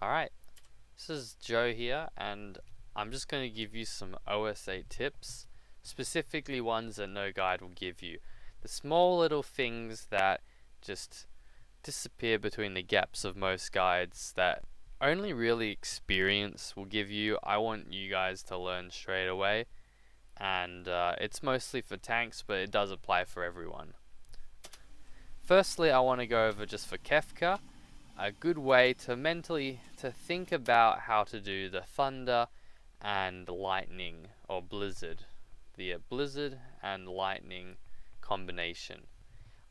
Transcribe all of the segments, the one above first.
Alright, this is Joe here, and I'm just going to give you some OS8 tips, specifically ones that no guide will give you. The small little things that just disappear between the gaps of most guides that only really experience will give you. I want you guys to learn straight away, and it's mostly for tanks, but it does apply for everyone. Firstly, I want to go over just for Kefka, a good way to mentally think about how to do the thunder and lightning, or blizzard, the blizzard and lightning combination.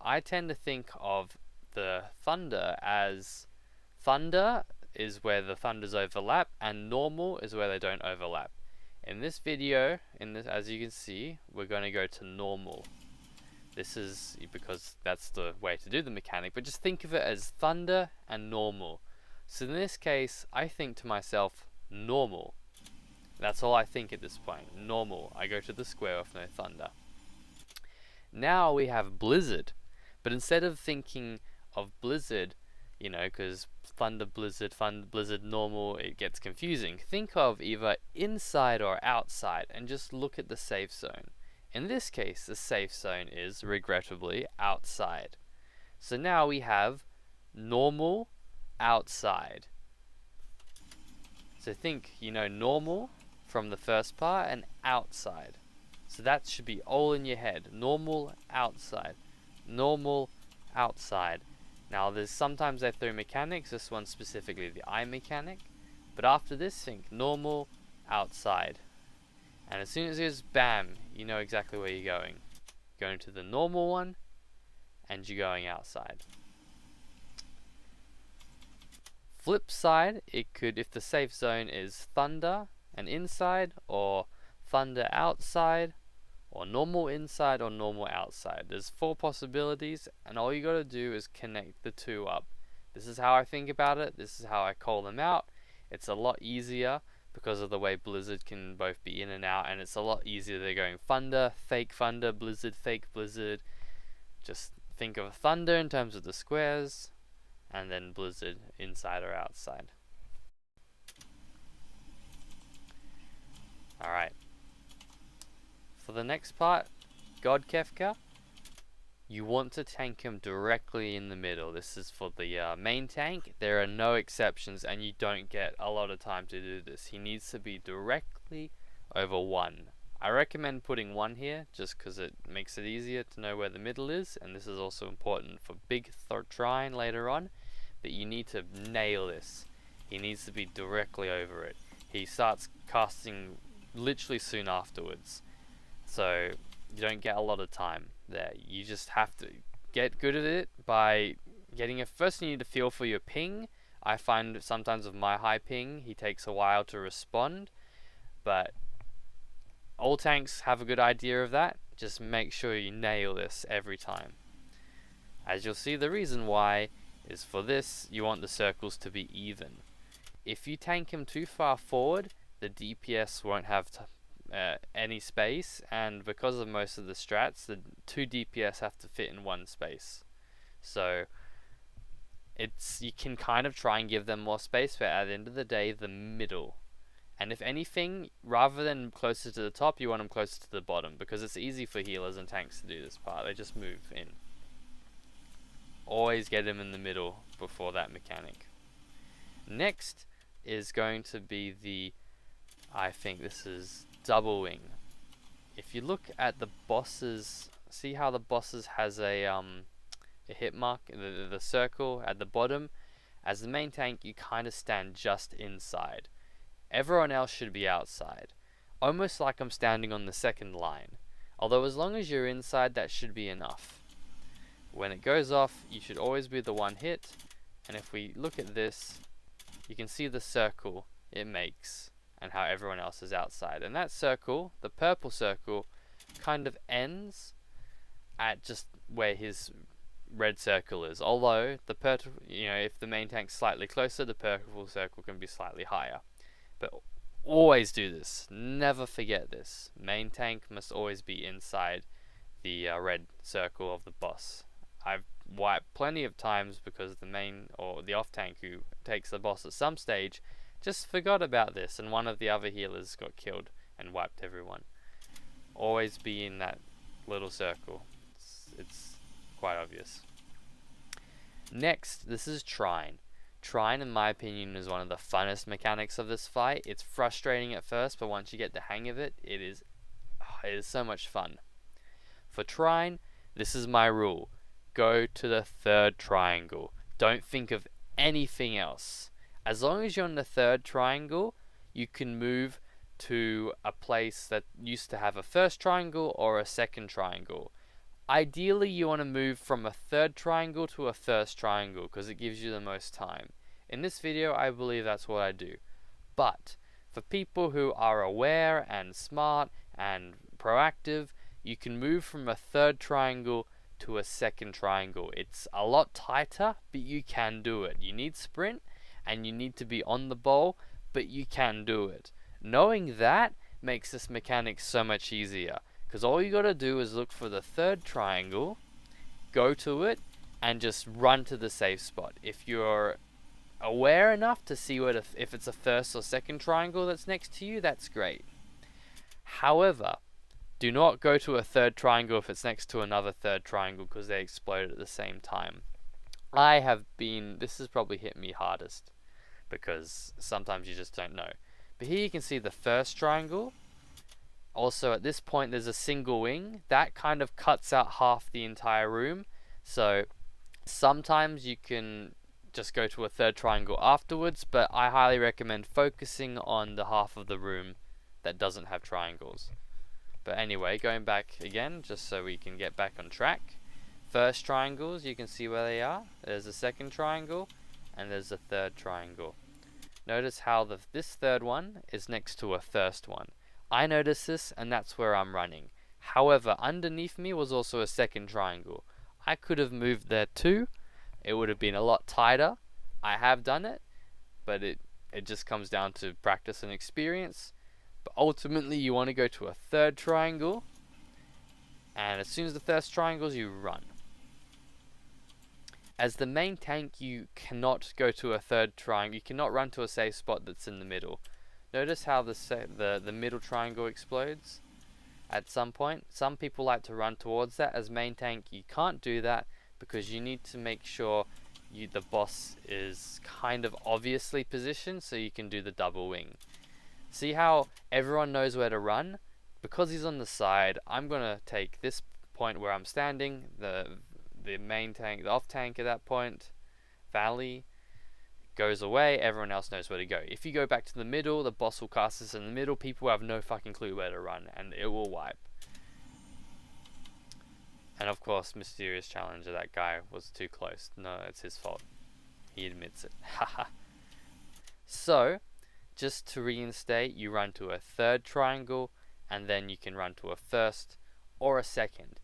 I tend to think of the thunder as thunder is where the thunders overlap and normal is where they don't overlap. In this video, as you can see, we're going to go to normal. This is because that's the way to do the mechanic, but just think of it as thunder and normal. So in this case, I think to myself, normal. That's all I think at this point, normal. I go to the square with no thunder. Now we have blizzard, but instead of thinking of blizzard, you know, because thunder, blizzard, normal, it gets confusing. Think of either inside or outside and just look at the safe zone. In this case, the safe zone is, regrettably, outside. So now we have normal, outside. So think, you know, normal from the first part and outside. So that should be all in your head. Normal, outside. Normal, outside. Now there's sometimes they throw mechanics, this one specifically the eye mechanic. But after this, think normal, outside. And as soon as it goes bam, you know exactly where you're going. Going to the normal one, and you're going outside. Flip side, it could, if the safe zone is thunder and inside, or thunder outside, or normal inside, or normal outside. There's 4 possibilities, and all you gotta do is connect the 2 up. This is how I think about it, this is how I call them out. It's a lot easier because of the way blizzard can both be in and out, and it's a lot easier. They're going thunder, fake thunder, blizzard, fake blizzard. Just think of thunder in terms of the squares, and then blizzard inside or outside. Alright, for the next part, God Kefka, you want to tank him directly in the middle. This is for the main tank. There are no exceptions, and you don't get a lot of time to do this. He needs to be directly over 1. I recommend putting 1 here just because it makes it easier to know where the middle is, and this is also important for big trine later on, but you need to nail this. He needs to be directly over it. He starts casting literally soon afterwards, so you don't get a lot of time there. You just have to get good at it by getting a, first you need to feel for your ping. I find sometimes with my high ping, he takes a while to respond, but all tanks have a good idea of that. Just make sure you nail this every time. As you'll see, the reason why is for this, you want the circles to be even. If you tank him too far forward, the DPS won't have any space, and because of most of the strats, the 2 DPS have to fit in 1 space. So you can kind of try and give them more space, but at the end of the day, the middle. And if anything, rather than closer to the top, you want them closer to the bottom, because it's easy for healers and tanks to do this part. They just move in. Always get them in the middle before that mechanic. Next is going to be the, I think this is double wing. If you look at the bosses, see how the bosses has a hit mark, the circle at the bottom. As the main tank, you kind of stand just inside. Everyone else should be outside, almost like I'm standing on the second line. Although as long as you're inside, that should be enough. When it goes off, you should always be the one hit, and if we look at this, you can see the circle it makes and how everyone else is outside. And that circle, the purple circle, kind of ends at just where his red circle is. Although the purple, you know, if the main tank's slightly closer, the purple circle can be slightly higher. But always do this. Never forget this. Main tank must always be inside the red circle of the boss. I've wipe plenty of times because the main or the off tank who takes the boss at some stage just forgot about this, and one of the other healers got killed and wiped everyone. Always be in that little circle. It's quite obvious. Next, this is Trine. Trine, in my opinion, is one of the funnest mechanics of this fight. It's frustrating at first, but once you get the hang of it, it is so much fun. For Trine, this is my rule. Go to the third triangle. Don't think of anything else. As long as you're on the third triangle, you can move to a place that used to have a first triangle or a second triangle. Ideally, you want to move from a third triangle to a first triangle because it gives you the most time. In this video, I believe that's what I do. But for people who are aware and smart and proactive, you can move from a third triangle to a second triangle. It's a lot tighter, but you can do it. You need sprint and you need to be on the ball, but you can do it. Knowing that makes this mechanic so much easier, because all you gotta do is look for the third triangle, go to it, and just run to the safe spot. If you're aware enough to see if it's a first or second triangle that's next to you, that's great. However, do not go to a third triangle if it's next to another third triangle because they explode at the same time. This has probably hit me hardest because sometimes you just don't know. But here you can see the first triangle. Also at this point there's a single wing. That kind of cuts out half the entire room. So sometimes you can just go to a third triangle afterwards, but I highly recommend focusing on the half of the room that doesn't have triangles. But anyway, going back again, just so we can get back on track. First triangles, you can see where they are. There's a second triangle, and there's a third triangle. Notice how this third one is next to a first one. I noticed this, and that's where I'm running. However, underneath me was also a second triangle. I could have moved there too. It would have been a lot tighter. I have done it, but it just comes down to practice and experience. But ultimately, you want to go to a third triangle, and as soon as the first triangles, you run. As the main tank, you cannot go to a third triangle. You cannot run to a safe spot that's in the middle. Notice how the middle triangle explodes at some point. Some people like to run towards that. As main tank, you can't do that because you need to make sure the boss is kind of obviously positioned so you can do the double wing. See how everyone knows where to run? Because he's on the side, I'm going to take this point where I'm standing, the main tank, the off tank at that point, valley, goes away, everyone else knows where to go. If you go back to the middle, the boss will cast this in the middle, people have no fucking clue where to run, and it will wipe. And of course, mysterious challenger, that guy was too close. No, it's his fault. He admits it. Haha. So, just to reinstate, you run to a third triangle, and then you can run to a first or a second.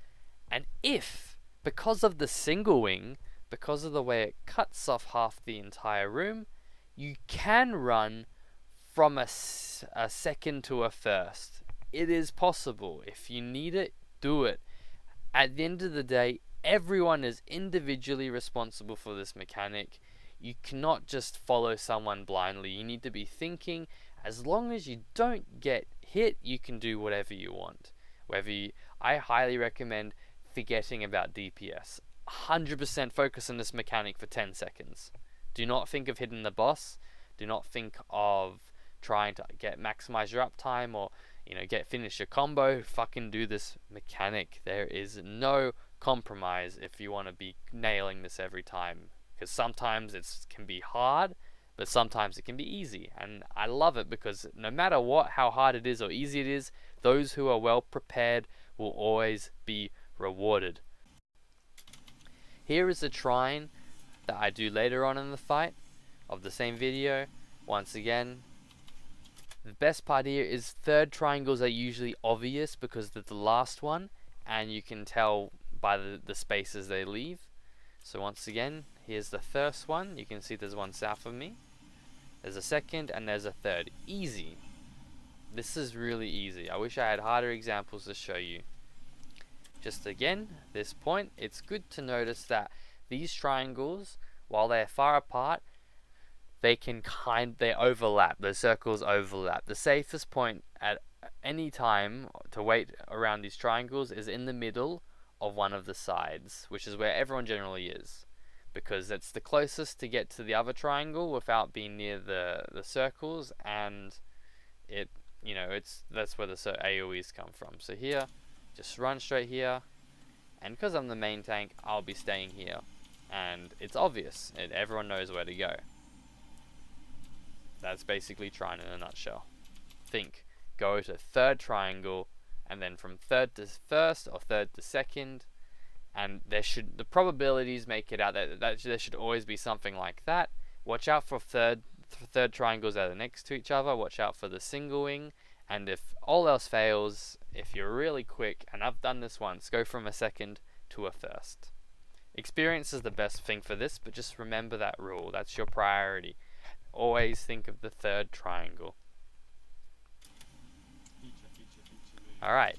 And if, because of the single wing, because of the way it cuts off half the entire room, you can run from a second to a first. It is possible. If you need it, do it. At the end of the day, everyone is individually responsible for this mechanic. You cannot just follow someone blindly. You need to be thinking. As long as you don't get hit, you can do whatever you want. I highly recommend forgetting about DPS. 100% focus on this mechanic for 10 seconds. Do not think of hitting the boss. Do not think of trying to maximize your uptime or finish your combo. Fucking do this mechanic. There is no compromise if you want to be nailing this every time. Because sometimes it can be hard, but sometimes it can be easy. And I love it because no matter how hard it is or easy it is, those who are well prepared will always be rewarded. Here is a Trine that I do later on in the fight of the same video. Once again, the best part here is third triangles are usually obvious because they're the last one, and you can tell by the spaces they leave. So once again, here's the first one. You can see there's one south of me. There's a second and there's a third. Easy. This is really easy. I wish I had harder examples to show you. Just again, this point, it's good to notice that these triangles, while they're far apart, they overlap. The circles overlap. The safest point at any time to wait around these triangles is in the middle of one of the sides, which is where everyone generally is, because it's the closest to get to the other triangle without being near the circles, and that's where the AoEs come from. So here, just run straight here, and because I'm the main tank, I'll be staying here, and it's obvious, everyone knows where to go. That's basically Trine in a nutshell. Think, go to third triangle, and then from third to first or third to second, and the probabilities make it out that there should always be something like that. Watch out for third triangles that are next to each other. Watch out for the single wing, and if all else fails, if you're really quick, and I've done this once, go from a second to a first. Experience is the best thing for this, but just remember that rule. That's your priority. Always think of the third triangle. Alright,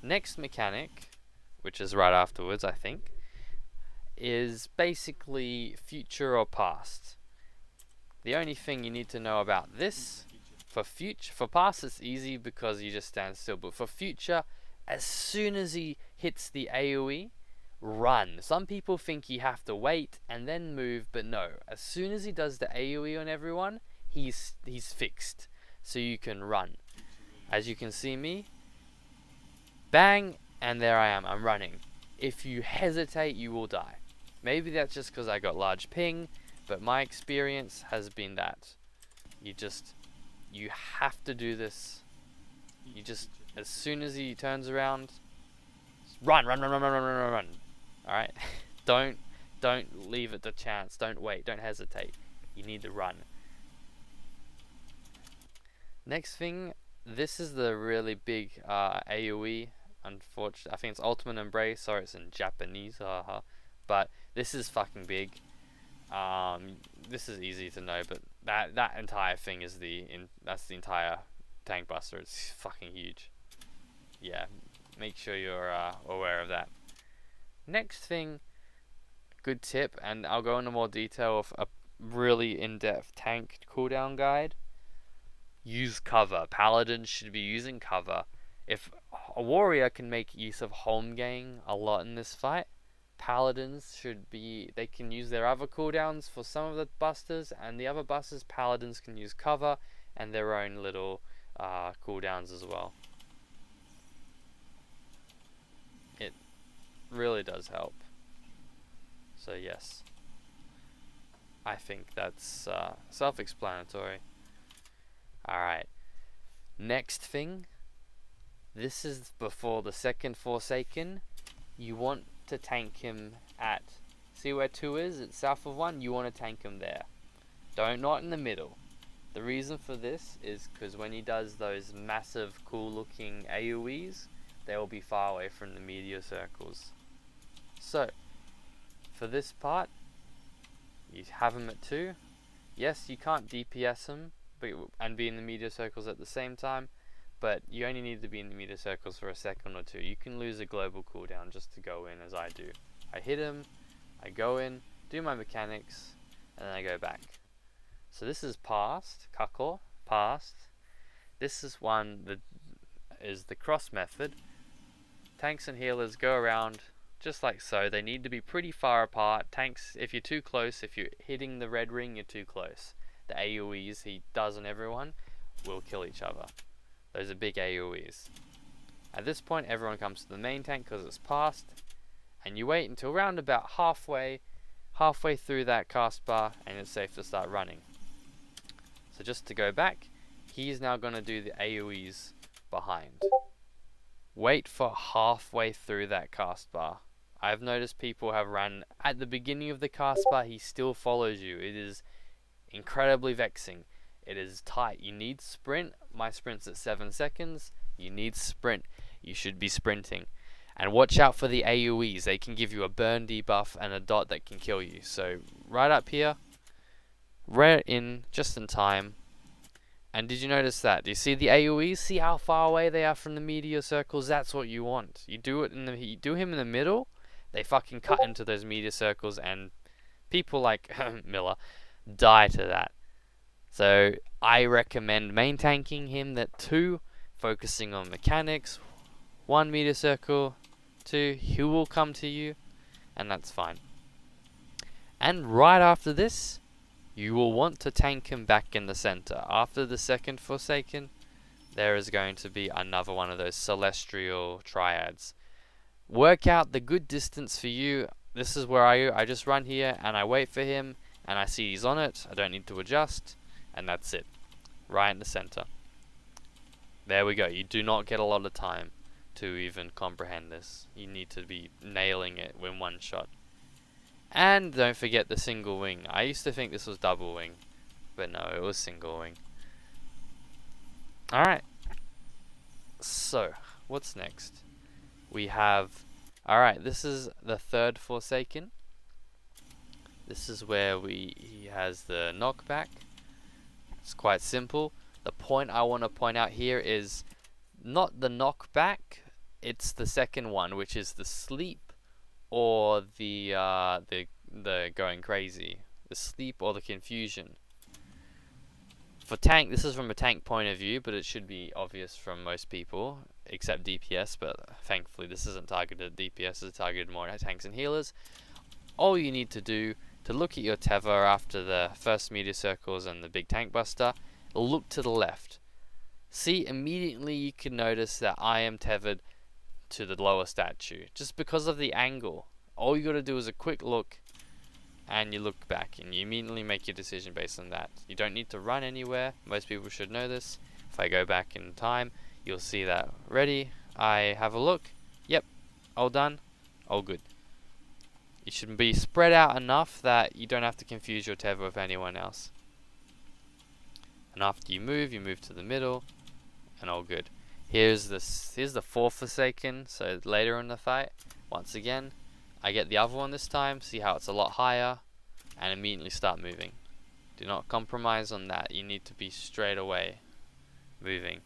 next mechanic, which is right afterwards, I think, is basically future or past. The only thing you need to know about this, for past it's easy because you just stand still, but for future, as soon as he hits the AoE, run. Some people think you have to wait and then move, but no. As soon as he does the AoE on everyone, he's fixed. So you can run. As you can see me, bang, and there I am, I'm running. If you hesitate, you will die. Maybe that's just because I got large ping, but my experience has been that you have to do this. As soon as he turns around, run. Alright? Don't leave it to chance. Don't wait. Don't hesitate. You need to run. Next thing, this is the really big AoE. Unfortunately, I think it's Ultimate Embrace. Sorry, it's in Japanese. But this is fucking big. This is easy to know, but that entire thing is that's the entire tank buster. It's fucking huge. Yeah, make sure you're aware of that. Next thing, good tip, and I'll go into more detail of a really in-depth tank cooldown guide. Use cover. Paladins should be using cover. If a warrior can make use of home gang a lot in this fight, paladins they can use their other cooldowns for some of the busters, and the other busters, paladins can use cover and their own little cooldowns as well. It really does help. So yes, I think that's self-explanatory. Alright, next thing, this is before the second Forsaken. You want to tank him at, see where 2 is? It's south of 1. You want to tank him there. Not in the middle. The reason for this is because when he does those massive cool looking AoEs, they will be far away from the meteor circles. So, for this part, you have him at 2. Yes, you can't DPS him and be in the meteor circles at the same time, but you only need to be in the meteor circles for a second or two. You can lose a global cooldown just to go in, as I do. I hit him, I go in, do my mechanics, and then I go back. So this is past, Kako, past. This is one that is the cross method. Tanks and healers go around just like so. They need to be pretty far apart. Tanks, if you're too close, if you're hitting the red ring, you're too close. The AoEs he does on everyone will kill each other. Those are big AoEs. At this point, everyone comes to the main tank because it's past, and you wait until around about halfway through that cast bar, and it's safe to start running. So just to go back, he's now going to do the AoEs behind. Wait for halfway through that cast bar. I've noticed people have run at the beginning of the cast bar, he still follows you. It is incredibly vexing. It is tight. You need sprint. My sprint's at 7 seconds. You need sprint. You should be sprinting. And watch out for the AoEs. They can give you a burn debuff and a dot that can kill you. So right up here, right in, just in time. And did you notice that? Do you see the AoEs? See how far away they are from the meteor circles? That's what you want. You do him in the middle. they fucking cut into those meteor circles, and people like Miller die to that. So I recommend main tanking him that 2, focusing on mechanics, 1 meteor circle, 2, he will come to you, and that's fine. And right after this, you will want to tank him back in the center. After the second Forsaken, there is going to be another one of those celestial triads. Work out the good distance for you. This is where I just run here and I wait for him, and I see he's on it. I don't need to adjust, and that's it. Right in the center. There we go. You do not get a lot of time to even comprehend this. You need to be nailing it in one shot. And don't forget the single wing. I used to think this was double wing, but no, it was single wing. Alright. So, what's next? We have... Alright, this is the third Forsaken. This is where he has the knockback. It's quite simple. The point I want to point out here is not the knockback, it's the second one, which is the sleep or the going crazy. The sleep or the confusion. For tank, this is from a tank point of view, but it should be obvious from most people, except DPS, but thankfully this isn't targeted at DPS, it's targeted more at tanks and healers. All you need to do to look at your tether after the first meteor circles and the big tank buster, look to the left. See, immediately you can notice that I am tethered to the lower statue, just because of the angle. All you gotta do is a quick look, and you look back, and you immediately make your decision based on that. You don't need to run anywhere. Most people should know this. If I go back in time, you'll see that. Ready? I have a look. Yep. All done. All good. You should be spread out enough that you don't have to confuse your tether with anyone else. And after you move to the middle, and all good. Here's the fourth Forsaken, so later in the fight, once again, I get the other one this time, see how it's a lot higher, and immediately start moving. Do not compromise on that, you need to be straight away moving.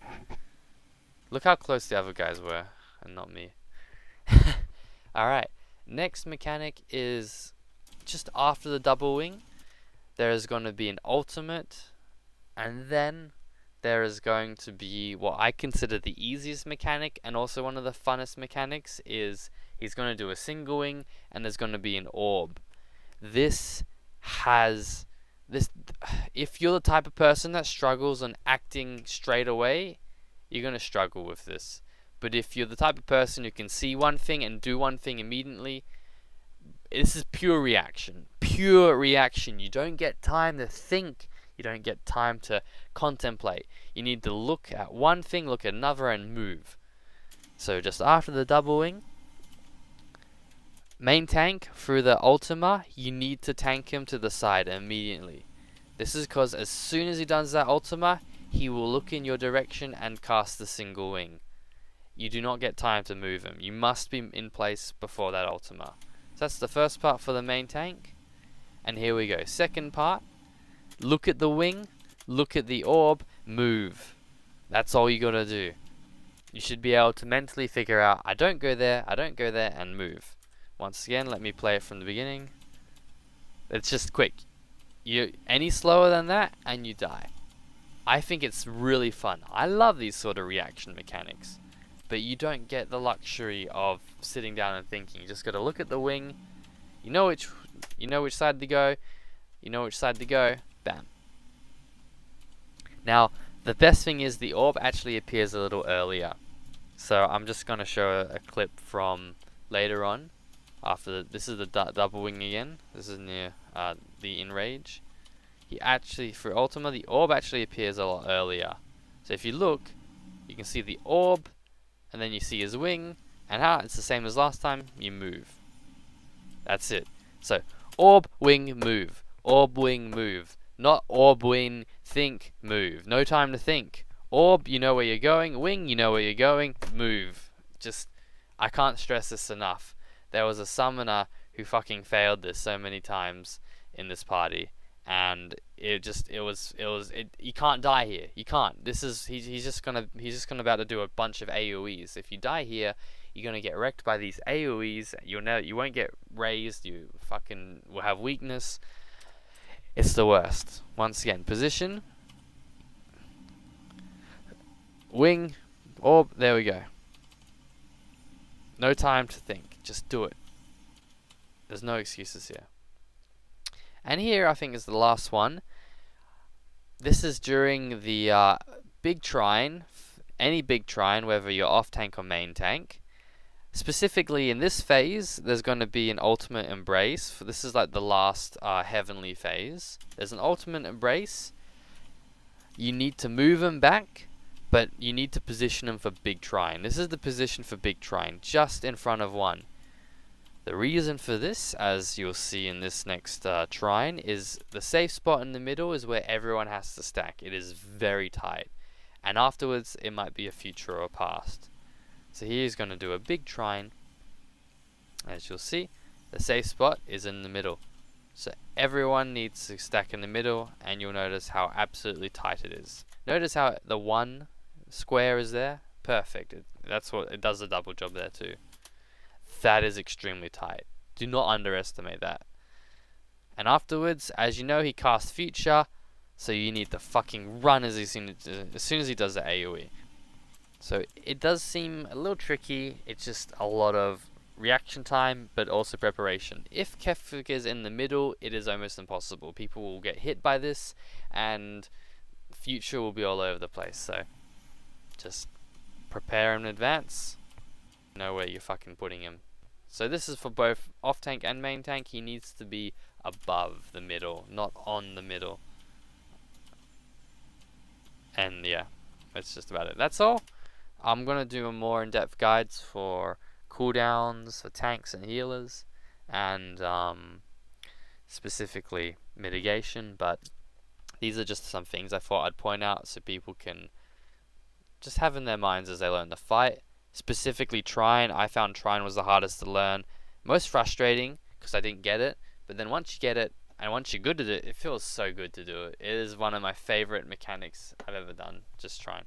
Look how close the other guys were, and not me. Alright, next mechanic is just after the double wing. There is going to be an ultimate, and then there is going to be what I consider the easiest mechanic, and also one of the funnest mechanics, is he's going to do a single wing, and there's going to be an orb. If you're the type of person that struggles on acting straight away, you're going to struggle with this. But if you're the type of person who can see one thing and do one thing immediately, this is pure reaction. Pure reaction. You don't get time to think. You don't get time to contemplate. You need to look at one thing, look at another, and move. So just after the double wing, main tank through the Ultima, you need to tank him to the side immediately. This is because as soon as he does that Ultima, he will look in your direction and cast the single wing. You do not get time to move him. You must be in place before that Ultima. So that's the first part for the main tank. And here we go. Second part. Look at the wing. Look at the orb. Move. That's all you gotta do. You should be able to mentally figure out, I don't go there, and move. Once again, let me play it from the beginning. It's just quick. You any slower than that, and you die. I think it's really fun. I love these sort of reaction mechanics. But you don't get the luxury of sitting down and thinking. You just got to look at the wing. You know which side to go. You know which side to go. Bam. Now, the best thing is the orb actually appears a little earlier. So I'm just going to show a clip from later on. This is the double wing again. This is near the Enrage. He actually, for Ultima, the orb actually appears a lot earlier. So if you look, you can see the orb. And then you see his wing, and it's the same as last time, you move. That's it. So, orb, wing, move. Orb, wing, move. Not orb, wing, think, move. No time to think. Orb, you know where you're going. Wing, you know where you're going. Move. I can't stress this enough. There was a summoner who fucking failed this so many times in this party. And you can't die here. You can't. He's just gonna about to do a bunch of AoEs. If you die here, you're gonna get wrecked by these AoEs. You won't get raised. You fucking will have weakness. It's the worst. Once again, position, wing, orb. There we go. No time to think. Just do it. There's no excuses here. And here I think is the last one. This is during the big trine, any big trine, whether you're off tank or main tank. Specifically in this phase, there's going to be an ultimate embrace. This is like the last heavenly phase. There's an ultimate embrace. You need to move him back, but you need to position him for big trine. This is the position for big trine, just in front of one. The reason for this, as you'll see in this next trine, is the safe spot in the middle is where everyone has to stack. It is very tight. And afterwards, it might be a future or a past. So here he's going to do a big trine. As you'll see, the safe spot is in the middle. So everyone needs to stack in the middle, and you'll notice how absolutely tight it is. Notice how the one square is there? Perfect. It does a double job there too. That is extremely tight. Do not underestimate that. And afterwards, as you know, he casts Future, so you need to fucking run as soon as he does the AoE. So it does seem a little tricky. It's just a lot of reaction time, but also preparation. If Kefik is in the middle, it is almost impossible. People will get hit by this, and Future will be all over the place. So just prepare in advance. Know where you're fucking putting him. So this is for both off tank and main tank. He needs to be above the middle, not on the middle. And yeah, that's just about it. That's all. I'm gonna do a more in-depth guides for cooldowns for tanks and healers, and specifically mitigation. But these are just some things I thought I'd point out so people can just have in their minds as they learn the fight. Specifically Trine, I found Trine was the hardest to learn. Most frustrating because I didn't get it. But then once you get it, and once you're good at it, it feels so good to do it. It is one of my favorite mechanics I've ever done, just Trine.